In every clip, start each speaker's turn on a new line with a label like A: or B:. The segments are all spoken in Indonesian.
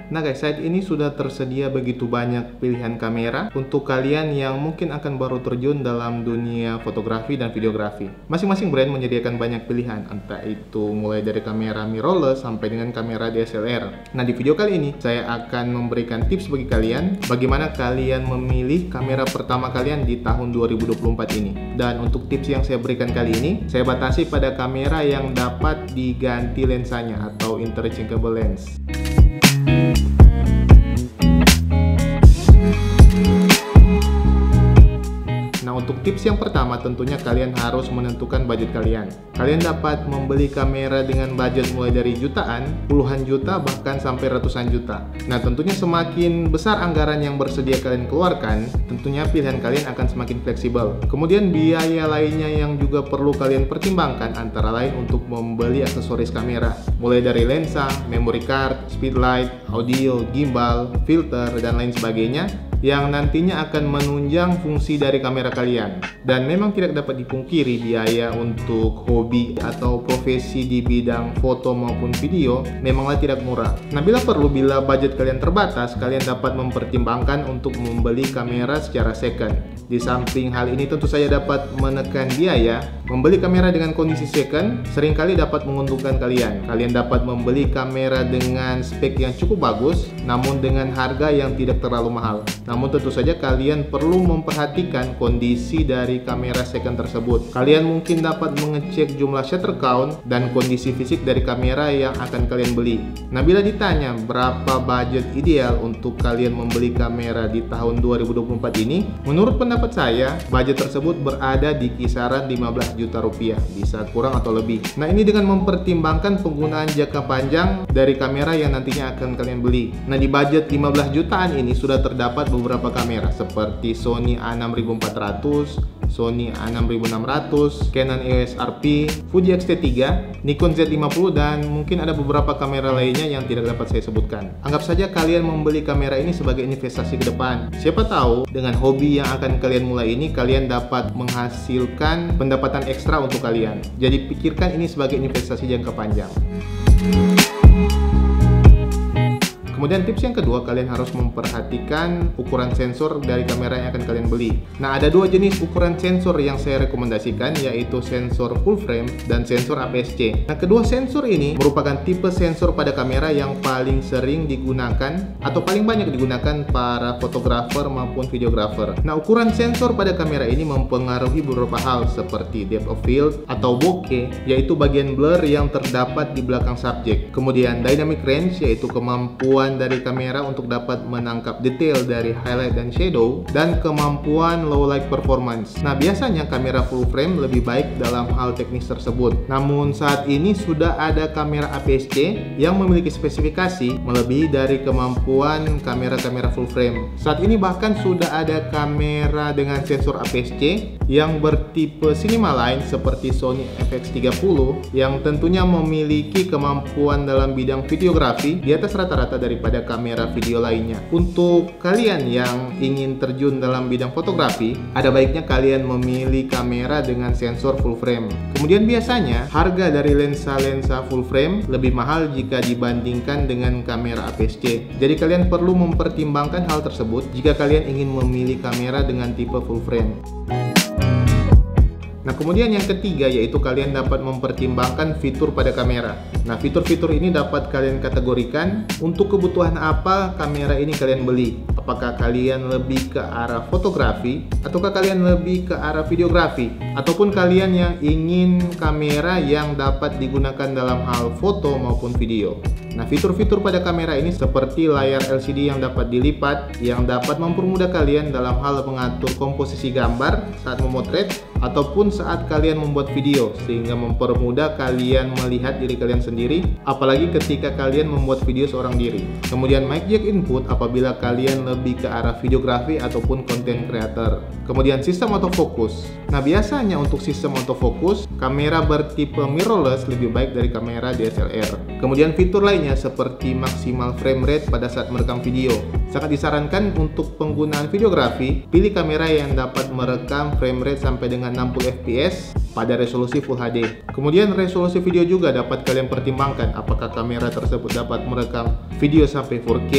A: Nah guys, saat ini sudah tersedia begitu banyak pilihan kamera untuk kalian yang mungkin akan baru terjun dalam dunia fotografi dan videografi. Masing-masing brand menyediakan banyak pilihan, entah itu mulai dari kamera mirrorless sampai dengan kamera DSLR. Nah di video kali ini saya akan memberikan tips bagi kalian bagaimana kalian memilih kamera pertama kalian di tahun 2024 ini. Dan untuk tips yang saya berikan kali ini, saya batasi pada kamera yang dapat diganti lensanya atau interchangeable lens. Untuk tips yang pertama, tentunya kalian harus menentukan budget kalian. Kalian dapat membeli kamera dengan budget mulai dari jutaan, puluhan juta, bahkan sampai ratusan juta. Nah, tentunya semakin besar anggaran yang bersedia kalian keluarkan, tentunya pilihan kalian akan semakin fleksibel. Kemudian biaya lainnya yang juga perlu kalian pertimbangkan antara lain untuk membeli aksesoris kamera, mulai dari lensa, memory card, speedlight, audio, gimbal, filter, dan lain sebagainya, yang nantinya akan menunjang fungsi dari kamera kalian. Dan memang tidak dapat dipungkiri biaya untuk hobi atau profesi di bidang foto maupun video memanglah tidak murah. Nah, bila budget kalian terbatas, kalian dapat mempertimbangkan untuk membeli kamera secara second. Di samping hal ini tentu saja dapat menekan biaya. Membeli kamera dengan kondisi second seringkali dapat menguntungkan kalian. Kalian dapat membeli kamera dengan spek yang cukup bagus, namun dengan harga yang tidak terlalu mahal. Namun tentu saja kalian perlu memperhatikan kondisi dari kamera second tersebut. Kalian mungkin dapat mengecek jumlah shutter count dan kondisi fisik dari kamera yang akan kalian beli. Nah, bila ditanya berapa budget ideal untuk kalian membeli kamera di tahun 2024 ini, menurut pendapat saya, budget tersebut berada di kisaran 15 juta rupiah, bisa kurang atau lebih. Nah, ini dengan mempertimbangkan penggunaan jangka panjang dari kamera yang nantinya akan kalian beli. Nah, di budget 15 jutaan ini sudah terdapat beberapa kamera seperti Sony A6400, Sony A6600, Canon EOS RP, Fuji X-T3, Nikon Z50, dan mungkin ada beberapa kamera lainnya yang tidak dapat saya sebutkan. Anggap saja kalian membeli kamera ini sebagai investasi ke depan. Siapa tahu dengan hobi yang akan kalian mulai ini, kalian dapat menghasilkan pendapatan ekstra untuk kalian. Jadi pikirkan ini sebagai investasi jangka panjang. Kemudian tips yang kedua, kalian harus memperhatikan ukuran sensor dari kamera yang akan kalian beli. Nah, ada dua jenis ukuran sensor yang saya rekomendasikan, yaitu sensor full frame dan sensor APS-C. Nah, kedua sensor ini merupakan tipe sensor pada kamera yang paling sering digunakan atau paling banyak digunakan para fotografer maupun videografer. Nah, ukuran sensor pada kamera ini mempengaruhi beberapa hal seperti depth of field atau bokeh, yaitu bagian blur yang terdapat di belakang subjek. Kemudian dynamic range, yaitu kemampuan dari kamera untuk dapat menangkap detail dari highlight dan shadow, dan kemampuan low light performance. Nah, biasanya kamera full frame lebih baik dalam hal teknis tersebut. Namun saat ini sudah ada kamera APS-C yang memiliki spesifikasi melebihi dari kemampuan kamera-kamera full frame. Saat ini bahkan sudah ada kamera dengan sensor APS-C yang bertipe cinema line seperti Sony FX30 yang tentunya memiliki kemampuan dalam bidang videografi di atas rata-rata daripada kamera video lainnya. Untuk kalian yang ingin terjun dalam bidang fotografi, ada baiknya kalian memilih kamera dengan sensor full frame. Kemudian biasanya harga dari lensa-lensa full frame lebih mahal jika dibandingkan dengan kamera APS-C. Jadi kalian perlu mempertimbangkan hal tersebut jika kalian ingin memilih kamera dengan tipe full frame. Nah, kemudian yang ketiga yaitu kalian dapat mempertimbangkan fitur pada kamera. Nah, fitur-fitur ini dapat kalian kategorikan untuk kebutuhan apa kamera ini kalian beli. Apakah kalian lebih ke arah fotografi, ataukah kalian lebih ke arah videografi, ataupun kalian yang ingin kamera yang dapat digunakan dalam hal foto maupun video. Nah, fitur-fitur pada kamera ini seperti layar LCD yang dapat dilipat, yang dapat mempermudah kalian dalam hal mengatur komposisi gambar saat memotret ataupun saat kalian membuat video, sehingga mempermudah kalian melihat diri kalian sendiri, apalagi ketika kalian membuat video seorang diri. Kemudian mic jack input apabila kalian lebih ke arah videografi ataupun content creator. Kemudian sistem autofocus. Nah, biasanya untuk sistem autofocus, kamera bertipe mirrorless lebih baik dari kamera DSLR. Kemudian fitur lainnya seperti maksimal frame rate pada saat merekam video. Sangat disarankan untuk penggunaan videografi, pilih kamera yang dapat merekam frame rate sampai dengan 60 fps pada resolusi Full HD. Kemudian resolusi video juga dapat kalian pertimbangkan apakah kamera tersebut dapat merekam video sampai 4K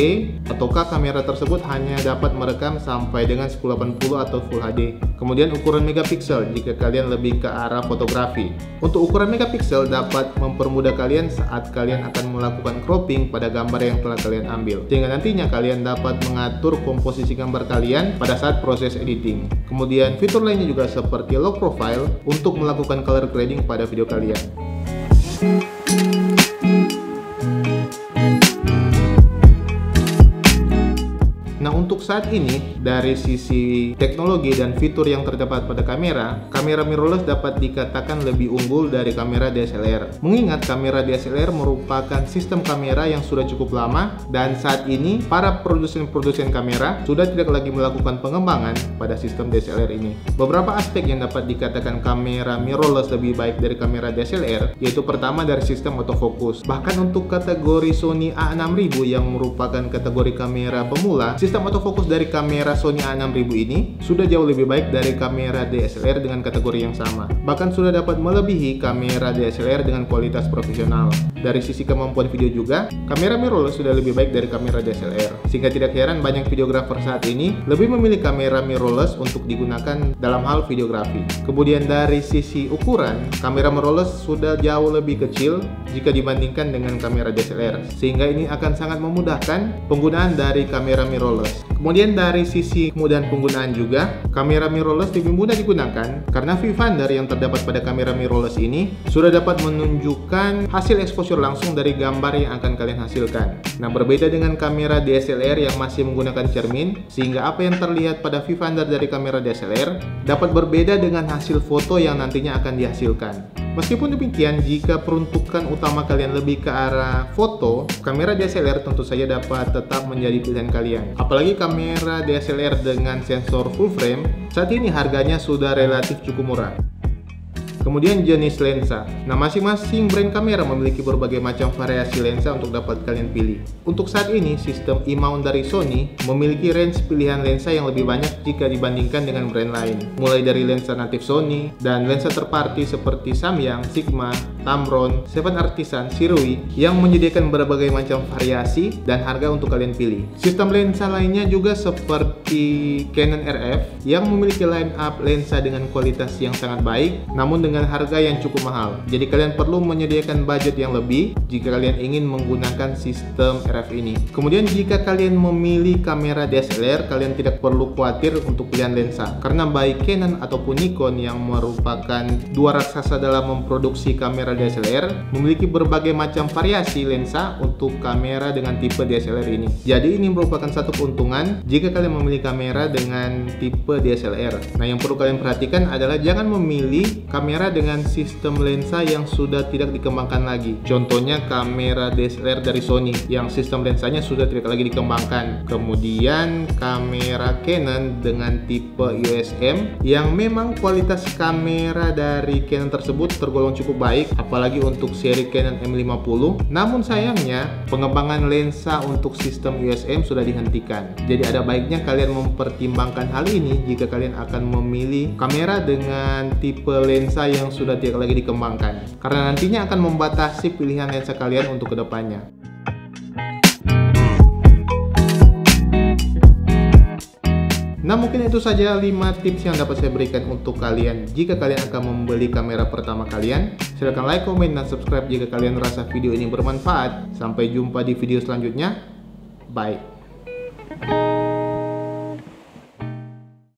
A: ataukah kamera tersebut hanya dapat merekam sampai dengan 1080 atau Full HD. Kemudian ukuran megapiksel jika kalian lebih ke arah fotografi. Untuk ukuran megapiksel dapat mempermudah kalian saat kalian akan melakukan cropping pada gambar yang telah kalian ambil, sehingga nantinya kalian dapat mengatur komposisi gambar kalian pada saat proses editing. Kemudian fitur lainnya juga seperti low profile untuk melakukan color grading pada video kalian. Nah, untuk saat ini dari sisi teknologi dan fitur yang terdapat pada kamera mirrorless dapat dikatakan lebih unggul dari kamera DSLR. Mengingat kamera DSLR merupakan sistem kamera yang sudah cukup lama dan saat ini para produsen kamera sudah tidak lagi melakukan pengembangan pada sistem DSLR ini. Beberapa aspek yang dapat dikatakan kamera mirrorless lebih baik dari kamera DSLR yaitu pertama dari sistem autofocus. Bahkan untuk kategori Sony A6000 yang merupakan kategori kamera pemula, sistem autofocus dari kamera Sony A6000 ini sudah jauh lebih baik dari kamera DSLR dengan kategori yang sama. Bahkan sudah dapat melebihi kamera DSLR dengan kualitas profesional. Dari sisi kemampuan video juga, kamera mirrorless sudah lebih baik dari kamera DSLR. Sehingga tidak heran banyak videografer saat ini lebih memilih kamera mirrorless untuk digunakan dalam hal videografi. Kemudian dari sisi ukuran, kamera mirrorless sudah jauh lebih kecil jika dibandingkan dengan kamera DSLR. Sehingga ini akan sangat memudahkan penggunaan dari kamera mirrorless. Kemudian dari sisi kemudahan penggunaan juga, kamera mirrorless lebih mudah digunakan karena viewfinder yang terdapat pada kamera mirrorless ini sudah dapat menunjukkan hasil exposure langsung dari gambar yang akan kalian hasilkan. Nah, berbeda dengan kamera DSLR yang masih menggunakan cermin, sehingga apa yang terlihat pada viewfinder dari kamera DSLR dapat berbeda dengan hasil foto yang nantinya akan dihasilkan. Meskipun demikian, jika peruntukan utama kalian lebih ke arah foto, kamera DSLR tentu saja dapat tetap menjadi pilihan kalian. Apalagi kamera DSLR dengan sensor full frame, saat ini harganya sudah relatif cukup murah. Kemudian jenis lensa. Nah, masing-masing brand kamera memiliki berbagai macam variasi lensa untuk dapat kalian pilih. Untuk saat ini, sistem E-mount dari Sony memiliki range pilihan lensa yang lebih banyak jika dibandingkan dengan brand lain. Mulai dari lensa natif Sony dan lensa third party seperti Samyang, Sigma, Tamron, Seven Artisan, Sirui yang menyediakan berbagai macam variasi dan harga untuk kalian pilih. Sistem lensa lainnya juga seperti Canon RF yang memiliki line up lensa dengan kualitas yang sangat baik, namun dengan harga yang cukup mahal. Jadi kalian perlu menyediakan budget yang lebih jika kalian ingin menggunakan sistem RF ini. Kemudian jika kalian memilih kamera DSLR, kalian tidak perlu khawatir untuk pilihan lensa, karena baik Canon ataupun Nikon yang merupakan dua raksasa dalam memproduksi kamera DSLR memiliki berbagai macam variasi lensa untuk kamera dengan tipe DSLR ini. Jadi ini merupakan satu keuntungan jika kalian memilih kamera dengan tipe DSLR. Nah, yang perlu kalian perhatikan adalah jangan memilih kamera dengan sistem lensa yang sudah tidak dikembangkan lagi. Contohnya kamera DSLR dari Sony yang sistem lensanya sudah tidak lagi dikembangkan. Kemudian kamera Canon dengan tipe EOS M yang memang kualitas kamera dari Canon tersebut tergolong cukup baik, apalagi untuk seri Canon M50. Namun sayangnya pengembangan lensa untuk sistem EOS M sudah dihentikan. Jadi ada baiknya kalian mempertimbangkan hal ini jika kalian akan memilih kamera dengan tipe lensa yang sudah tidak lagi dikembangkan, karena nantinya akan membatasi pilihan lensa kalian untuk kedepannya. Nah, mungkin itu saja 5 tips yang dapat saya berikan untuk kalian jika kalian akan membeli kamera pertama kalian. Silahkan like, komen, dan subscribe jika kalian merasa video ini bermanfaat. Sampai jumpa di video selanjutnya. Bye.